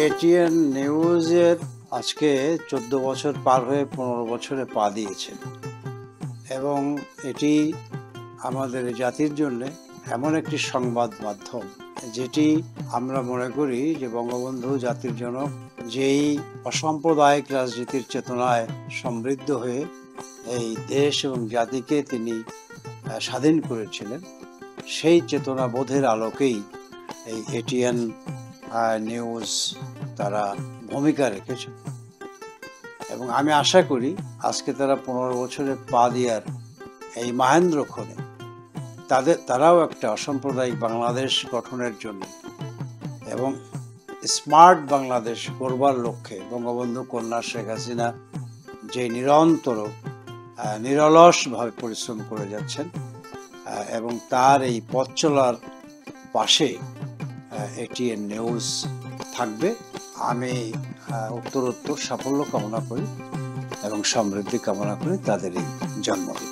ATN নিউজের আজকে 14 বছর পার হয়ে 15 বছরে পা দিয়েছে এবং এটি আমাদের জাতির জন্য এমন একটি সংবাদ মাধ্যম যেটি আমরা মনে করি যে বঙ্গবন্ধু জাতির জনক যেই অসাম্প্রদায়িক রাজনীতির চেতনায় সমৃদ্ধ হয়ে এই দেশ এবং জাতিকে তিনি স্বাধীন করেছিলেন, সেই চেতনা বোধের আলোকেই এই এটিএন নিউজ তারা ভূমিকা রেখেছে এবং আমি আশা করি আজকে তারা 15 বছরে পা দেওয়ার এই মাহেন্দ্রক্ষণে তারাও একটা অসাম্প্রদায়িক বাংলাদেশ গঠনের জন্য এবং স্মার্ট বাংলাদেশ গড়বার লক্ষ্যে বঙ্গবন্ধু কন্যা শেখ হাসিনা যে নিরন্তর নিরলসভাবে পরিশ্রম করে যাচ্ছেন এবং তার এই পথ চলার পাশে এটিএন নিউজ থাকবে। আমি উত্তরোত্তর সাফল্য কামনা করি এবং সমৃদ্ধি কামনা করি তাদের এই জন্মদিন।